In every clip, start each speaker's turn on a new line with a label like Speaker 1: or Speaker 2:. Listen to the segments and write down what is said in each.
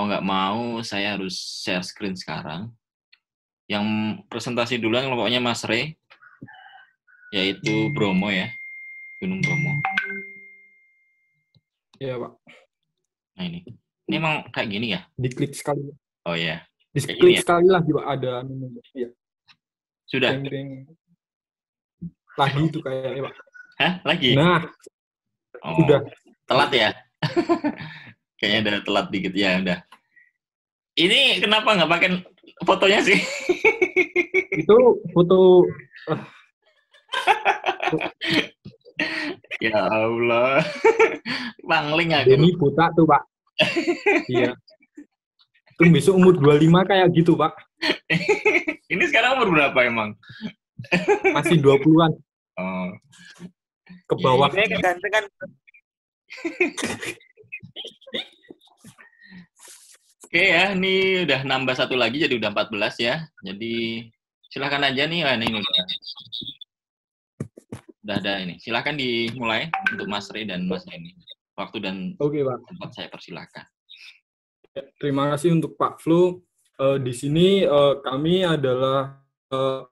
Speaker 1: Mau nggak mau, saya harus share screen sekarang. Yang presentasi duluan pokoknya Mas Re, yaitu Bromo ya, Gunung Bromo.
Speaker 2: Iya, Pak.
Speaker 1: Nah ini emang kayak gini ya?
Speaker 2: Diklik sekali.
Speaker 1: Oh ya.
Speaker 2: Diklik
Speaker 1: Ya?
Speaker 2: sekali lagi, Pak. Ada ya.
Speaker 1: Sudah?
Speaker 2: Deng-deng. Lagi itu kayaknya, Pak.
Speaker 1: Hah? Lagi?
Speaker 2: Nah,
Speaker 1: sudah. Telat ya? Kayaknya udah telat dikit ya, udah. Ini kenapa nggak pakai fotonya sih?
Speaker 2: Itu foto.
Speaker 1: Ya Allah. Pangling aku.
Speaker 2: Ini buta tuh, Pak. Iya. Itu besok umur 25 kayak gitu, Pak.
Speaker 1: Ini sekarang umur berapa emang?
Speaker 2: Masih 20-an.
Speaker 1: Oh.
Speaker 2: Ke bawah.
Speaker 3: Ini kegantengan.
Speaker 1: Oke ya, ini udah nambah satu lagi jadi udah 14 ya. Jadi silakan aja nih. Wah, ini udah ada ini. Silakan dimulai untuk Mas Re dan Mas Eni. Waktu dan tempat saya persilakan.
Speaker 2: Terima kasih untuk Pak Flu. Di sini kami adalah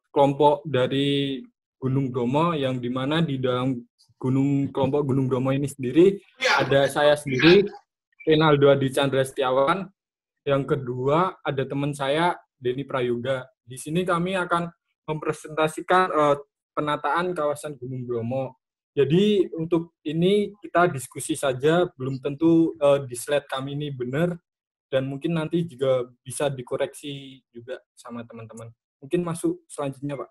Speaker 2: kelompok dari Gunung Bromo yang dimana di dalam kelompok Gunung Bromo ini sendiri ada saya sendiri, Renaldo Adi Chandra Setiawan. Yang kedua ada teman saya, Denny Prayoga. Di sini kami akan mempresentasikan penataan kawasan Gunung Bromo. Jadi untuk ini kita diskusi saja, belum tentu di slide kami ini benar, dan mungkin nanti juga bisa dikoreksi juga sama teman-teman. Mungkin masuk selanjutnya, Pak.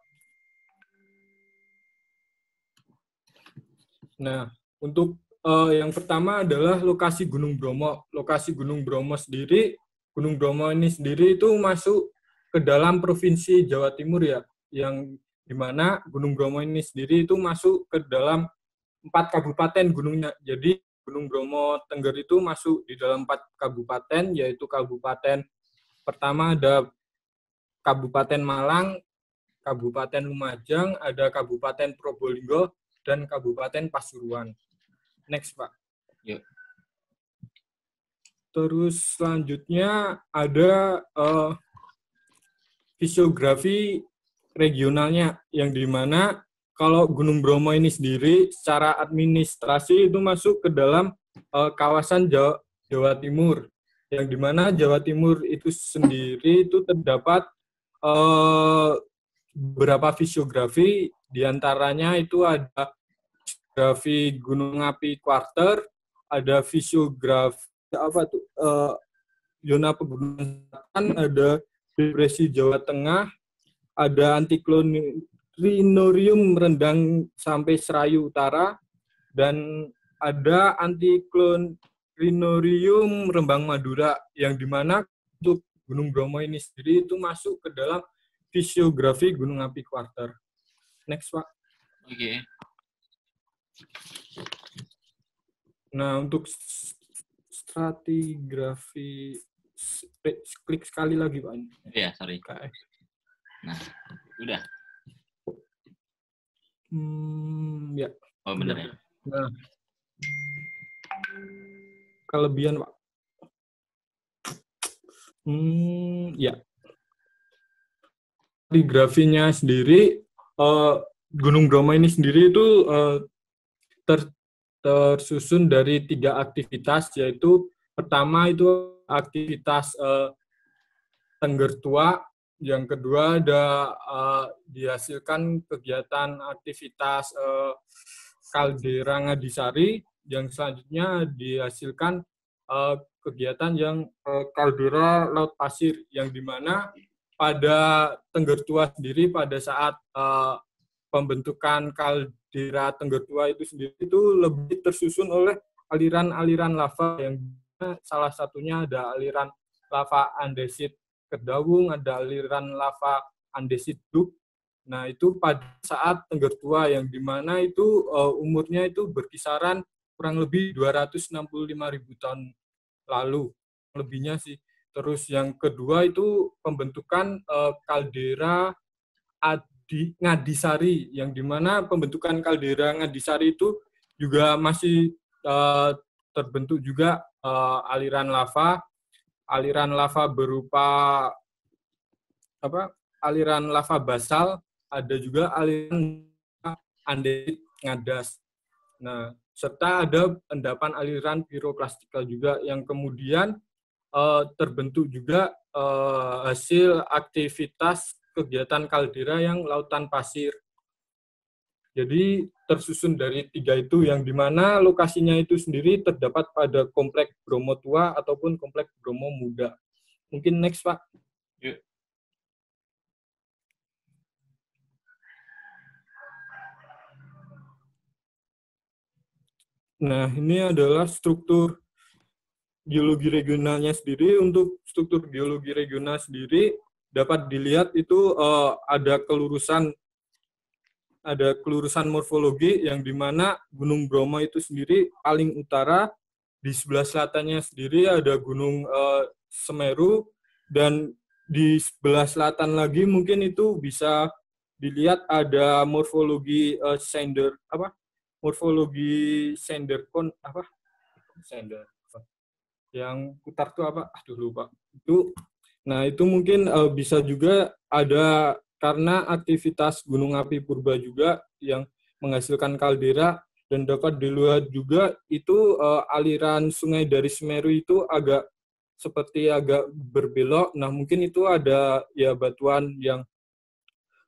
Speaker 2: Nah, untuk yang pertama adalah lokasi Gunung Bromo. Lokasi Gunung Bromo sendiri, Gunung Bromo ini sendiri itu masuk ke dalam Provinsi Jawa Timur ya, yang dimana Gunung Bromo ini sendiri itu masuk ke dalam 4 kabupaten gunungnya. Jadi Gunung Bromo Tengger itu masuk di dalam 4 kabupaten, yaitu kabupaten pertama ada Kabupaten Malang, Kabupaten Lumajang, ada Kabupaten Probolinggo, dan Kabupaten Pasuruan. Next, Pak.
Speaker 1: Yuk.
Speaker 2: Terus selanjutnya ada fisiografi regionalnya, yang dimana kalau Gunung Bromo ini sendiri secara administrasi itu masuk ke dalam kawasan Jawa Timur, yang dimana Jawa Timur itu sendiri itu terdapat beberapa fisiografi, diantaranya itu ada fisiografi Gunung Api Quarter, ada fisiografi zona pegunungan selatan, ada depresi Jawa Tengah, ada antiklinorium Rendang sampai Serayu Utara, dan ada antiklinorium Rembang Madura, yang dimana untuk Gunung Bromo ini sendiri itu masuk ke dalam fisiografi Gunung Api Quarter. Next, Pak.
Speaker 1: Oke.
Speaker 2: Nah, untuk stratigrafi, klik sekali lagi, Pak.
Speaker 1: Iya, sorry. Nah, udah.
Speaker 2: Ya.
Speaker 1: Oh, benar ya.
Speaker 2: Nah, kelebihan, Pak. Ya. Di grafinya sendiri, Gunung Bromo ini sendiri itu tersusun dari 3 aktivitas, yaitu pertama itu aktivitas Tengger Tua, yang kedua ada dihasilkan kegiatan aktivitas Kaldera Ngadisari, yang selanjutnya dihasilkan kegiatan yang Kaldera Laut Pasir, yang dimana pada Tengger Tua sendiri pada saat pembentukan kaldera Tengger Tua itu sendiri itu lebih tersusun oleh aliran-aliran lava, yang salah satunya ada aliran lava andesit Kedawung, ada aliran lava andesit Duk. Nah, itu pada saat Tengger Tua, yang dimana itu umurnya itu berkisaran kurang lebih 265.000 tahun lalu, lebihnya sih. Terus yang kedua itu pembentukan kaldera Ngadisari, yang dimana pembentukan kaldera Ngadisari itu juga masih terbentuk juga aliran lava. aliran lava berupa aliran lava basal, ada juga aliran andesit ngadas. Nah, serta ada endapan aliran piroklastikal juga yang kemudian terbentuk juga hasil aktivitas kegiatan kaldera yang lautan pasir. Jadi tersusun dari 3 itu, yang dimana lokasinya itu sendiri terdapat pada kompleks Bromo Tua ataupun kompleks Bromo Muda. Mungkin next, Pak.
Speaker 1: Yuk.
Speaker 2: Nah, ini adalah struktur geologi regionalnya sendiri. Untuk struktur geologi regional sendiri dapat dilihat itu ada kelurusan morfologi yang dimana Gunung Bromo itu sendiri paling utara, di sebelah selatannya sendiri ada Gunung Semeru, dan di sebelah selatan lagi mungkin itu bisa dilihat ada morfologi sendercon sender yang putar tuh apa? Aduh lupa. Nah itu mungkin bisa juga ada karena aktivitas gunung api purba juga yang menghasilkan kaldera, dan dapat dilihat juga itu aliran sungai dari Semeru itu agak berbelok. Nah mungkin itu ada ya batuan yang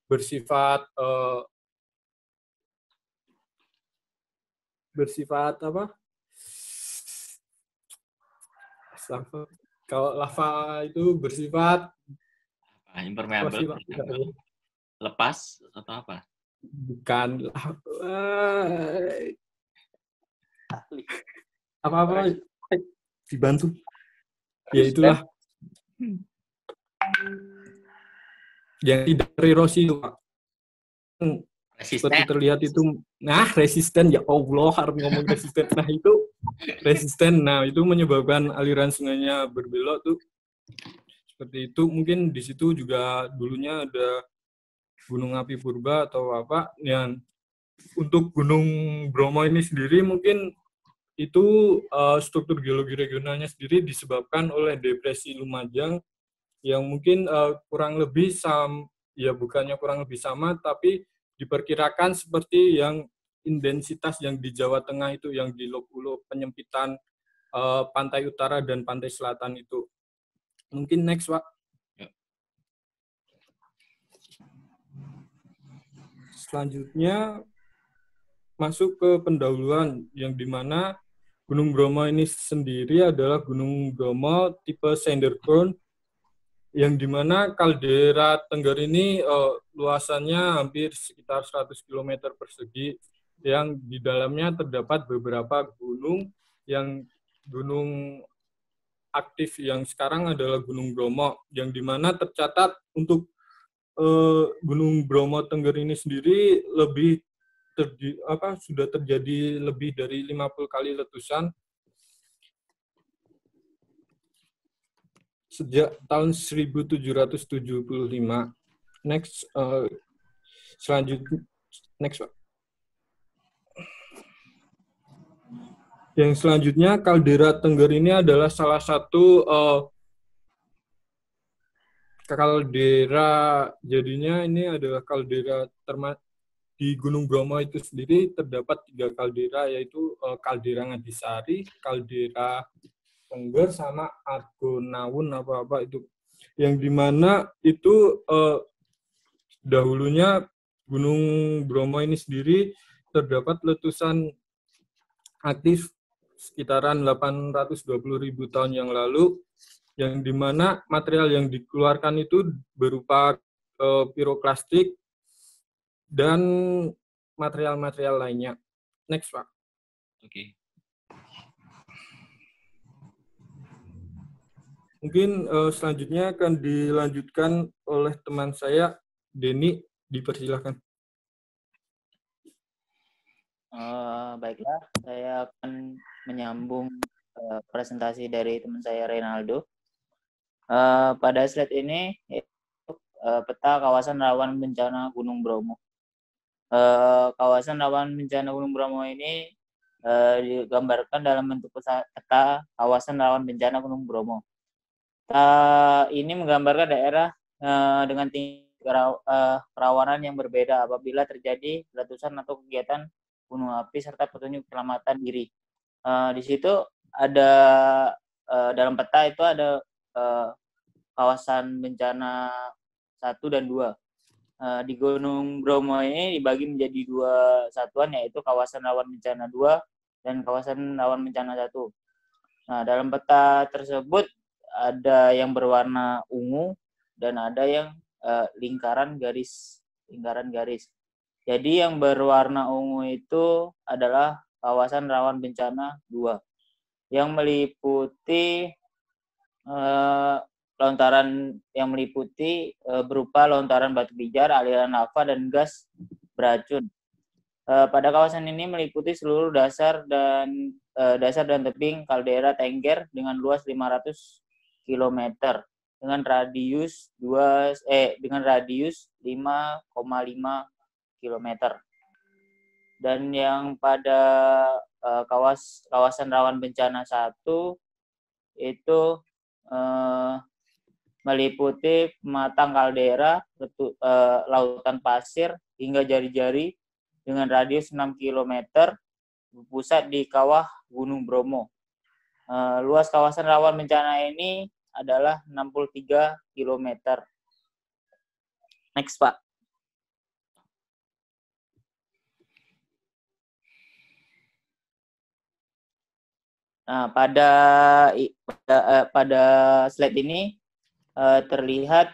Speaker 2: bersifat apa? Kalau lava itu bersifat
Speaker 1: Impermeable. Lepas atau apa?
Speaker 2: Bukan. Apa-apa dibantu. Ya itulah. Yang tidak erosi itu, Pak. Seperti terlihat itu. Nah, resisten, ya Allah, harus ngomong resisten. Nah, itu resisten. Nah, itu menyebabkan aliran sungainya berbelok tuh. Seperti itu. Mungkin di situ juga dulunya ada gunung api purba atau apa. Yang untuk Gunung Bromo ini sendiri mungkin itu struktur geologi regionalnya sendiri disebabkan oleh depresi Lumajang yang mungkin kurang lebih sama, tapi diperkirakan seperti yang intensitas yang di Jawa Tengah itu, yang di Lok-Ulo, penyempitan pantai utara dan pantai selatan itu. Mungkin next, Pak. Selanjutnya masuk ke pendahuluan, yang dimana Gunung Bromo ini sendiri adalah Gunung Bromo tipe Sandercon, yang dimana kaldera Tengger ini luasannya hampir sekitar 100 km persegi, yang di dalamnya terdapat beberapa gunung, yang gunung aktif yang sekarang adalah Gunung Bromo, yang dimana tercatat untuk Gunung Bromo Tengger ini sendiri sudah terjadi lebih dari 50 kali letusan sejak tahun 1775. Next, selanjutnya, next, Pak. Yang selanjutnya, kaldera Tengger ini adalah salah satu kaldera, jadinya ini adalah kaldera di Gunung Bromo itu sendiri terdapat 3 kaldera, yaitu kaldera Ngadisari, kaldera Tengger, sama Argonawun apa-apa itu. Yang dimana itu dahulunya Gunung Bromo ini sendiri terdapat letusan aktif sekitaran 820.000 tahun yang lalu, yang dimana material yang dikeluarkan itu berupa piroklastik dan material-material lainnya. Next, Pak.
Speaker 1: Oke.
Speaker 2: Mungkin selanjutnya akan dilanjutkan oleh teman saya, Denny. Dipersilahkan.
Speaker 3: Baiklah, saya akan menyambung presentasi dari teman saya, Reynaldo. Pada slide ini, peta kawasan rawan bencana Gunung Bromo. Kawasan rawan bencana Gunung Bromo ini digambarkan dalam bentuk peta kawasan rawan bencana Gunung Bromo. Peta ini menggambarkan daerah dengan tingkat kerawanan yang berbeda apabila terjadi letusan atau kegiatan gunung api serta petunjuk keselamatan diri. Di situ ada dalam peta itu ada kawasan bencana 1 dan 2. Di Gunung Bromo ini dibagi menjadi 2 satuan, yaitu kawasan rawan bencana 2 dan kawasan rawan bencana 1. Nah, dalam peta tersebut ada yang berwarna ungu dan ada yang lingkaran garis. Jadi yang berwarna ungu itu adalah kawasan rawan bencana 2 yang meliputi berupa lontaran batu pijar, aliran lava dan gas beracun. Pada kawasan ini meliputi seluruh dasar dan tebing kaldera Tengger dengan luas 500 km dengan radius 5,5 km. Dan yang pada kawasan rawan bencana 1 itu meliputi pematang kaldera, lautan pasir hingga jari-jari dengan radius 6 km berpusat di kawah Gunung Bromo. Luas kawasan rawan bencana ini adalah 63 km. Next, Pak. Nah, pada slide ini terlihat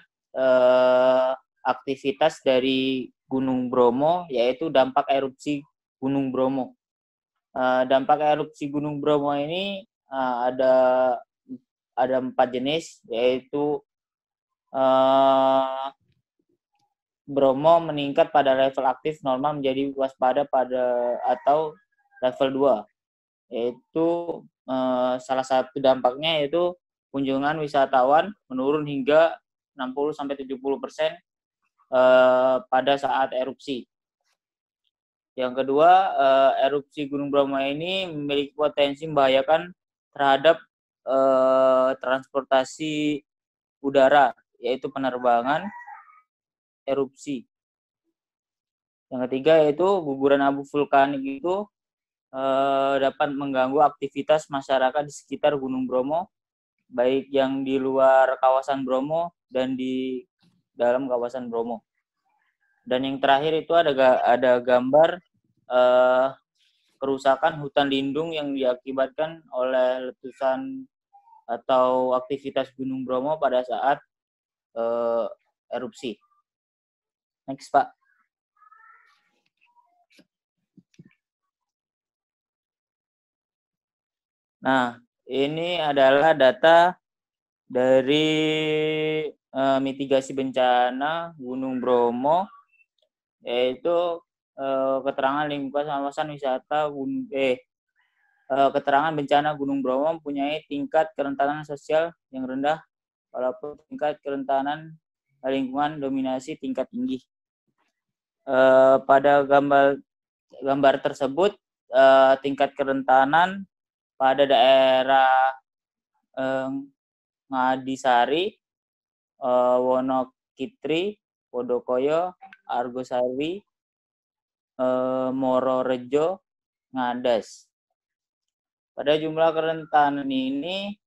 Speaker 3: aktivitas dari Gunung Bromo, yaitu dampak erupsi Gunung Bromo. Dampak erupsi Gunung Bromo ini ada 4 jenis, yaitu Bromo meningkat pada level aktif normal menjadi waspada atau level 2, yaitu salah satu dampaknya yaitu kunjungan wisatawan menurun hingga 60-70% pada saat erupsi. Yang kedua, erupsi Gunung Bromo ini memiliki potensi membahayakan terhadap transportasi udara, yaitu penerbangan, erupsi. Yang ketiga yaitu guguran abu vulkanik itu dapat mengganggu aktivitas masyarakat di sekitar Gunung Bromo, baik yang di luar kawasan Bromo dan di dalam kawasan Bromo. Dan yang terakhir itu ada gambar kerusakan hutan lindung yang diakibatkan oleh letusan atau aktivitas Gunung Bromo pada saat erupsi. Next, Pak. Nah, ini adalah data dari mitigasi bencana Gunung Bromo, yaitu keterangan lingkungan kawasan wisata keterangan bencana Gunung Bromo mempunyai tingkat kerentanan sosial yang rendah, walaupun tingkat kerentanan lingkungan dominasi tingkat tinggi. Pada gambar tersebut, tingkat kerentanan pada daerah Ngadisari, Wonokitri, Wodokoyo, Argosari, Mororejo, Ngadas. Pada jumlah kerentanan ini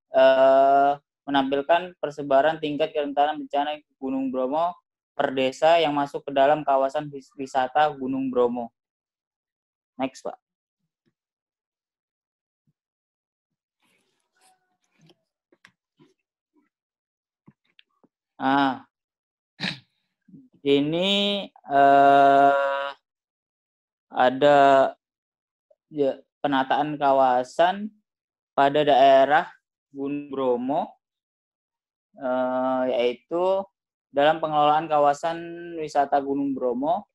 Speaker 3: menampilkan persebaran tingkat kerentanan bencana Gunung Bromo per desa yang masuk ke dalam kawasan wisata Gunung Bromo. Next, Pak. Nah, ini ada penataan kawasan pada daerah Gunung Bromo, yaitu dalam pengelolaan kawasan wisata Gunung Bromo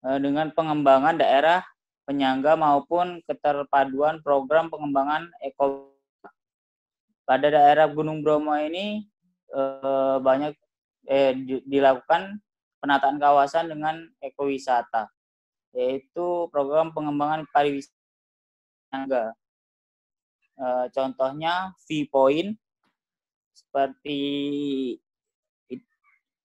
Speaker 3: dengan pengembangan daerah penyangga maupun keterpaduan program pengembangan ekonomi. Pada daerah Gunung Bromo ini banyak dilakukan penataan kawasan dengan ekowisata, yaitu program pengembangan pariwisata penyangga. Contohnya V-point, seperti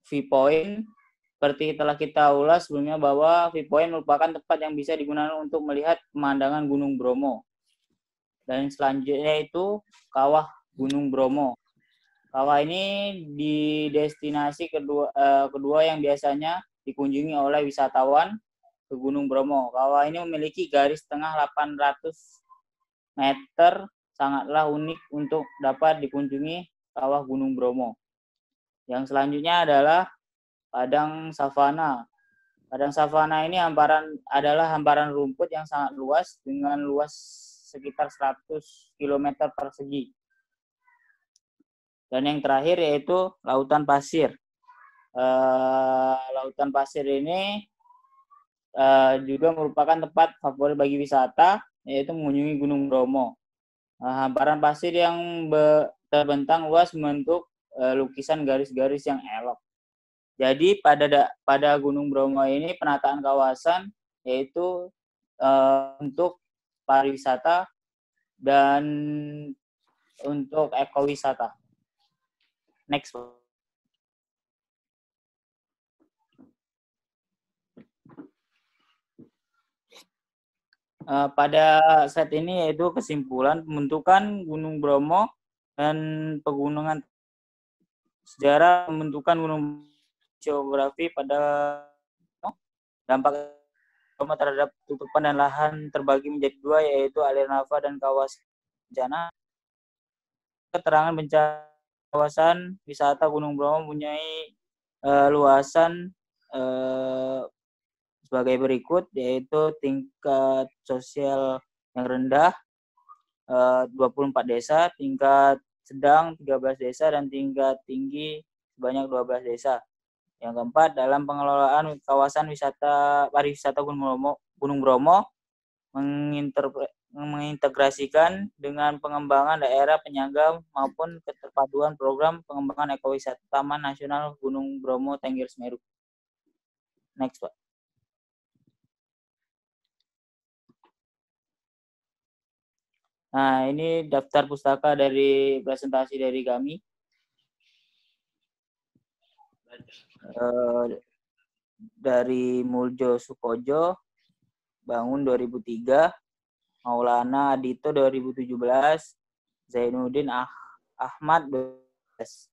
Speaker 3: V-point, seperti telah kita ulas sebelumnya bahwa V-point merupakan tempat yang bisa digunakan untuk melihat pemandangan Gunung Bromo. Dan selanjutnya itu Kawah Gunung Bromo. Kawah ini di destinasi kedua yang biasanya dikunjungi oleh wisatawan ke Gunung Bromo. Kawah ini memiliki garis tengah 800 meter, sangatlah unik untuk dapat dikunjungi Kawah Gunung Bromo. Yang selanjutnya adalah Padang Savana. Padang Savana ini adalah hamparan rumput yang sangat luas dengan luas sekitar 100 km persegi. Dan yang terakhir yaitu Lautan Pasir. Lautan Pasir ini juga merupakan tempat favorit bagi wisata, yaitu mengunjungi Gunung Bromo. Hamparan pasir yang terbentang luas membentuk lukisan garis-garis yang elok. Jadi pada Gunung Bromo ini penataan kawasan yaitu untuk pariwisata dan untuk ekowisata. Next. Pada slide ini yaitu kesimpulan pembentukan Gunung Bromo dan pegunungan. Sejarah pembentukan gunung geografi pada dampak Bromo terhadap tutupan dan lahan terbagi menjadi dua, yaitu aliran lava dan kawasan bencana. Keterangan bencana kawasan wisata Gunung Bromo mempunyai luasan sebagai berikut, yaitu tingkat sosial yang rendah 24 desa, tingkat sedang 13 desa, dan tingkat tinggi sebanyak 12 desa. Yang keempat, dalam pengelolaan kawasan pariwisata Gunung Bromo mengintegrasikan dengan pengembangan daerah penyangga maupun keterpaduan program pengembangan ekowisata Taman Nasional Gunung Bromo Tengger Semeru. Next, Pak. Nah, ini daftar pustaka dari presentasi dari kami. Dari Muljo Sukojo, Bangun 2003, Maulana Adito 2017, Zainuddin Ahmad 2012.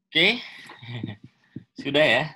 Speaker 1: Oke. Sudah ya.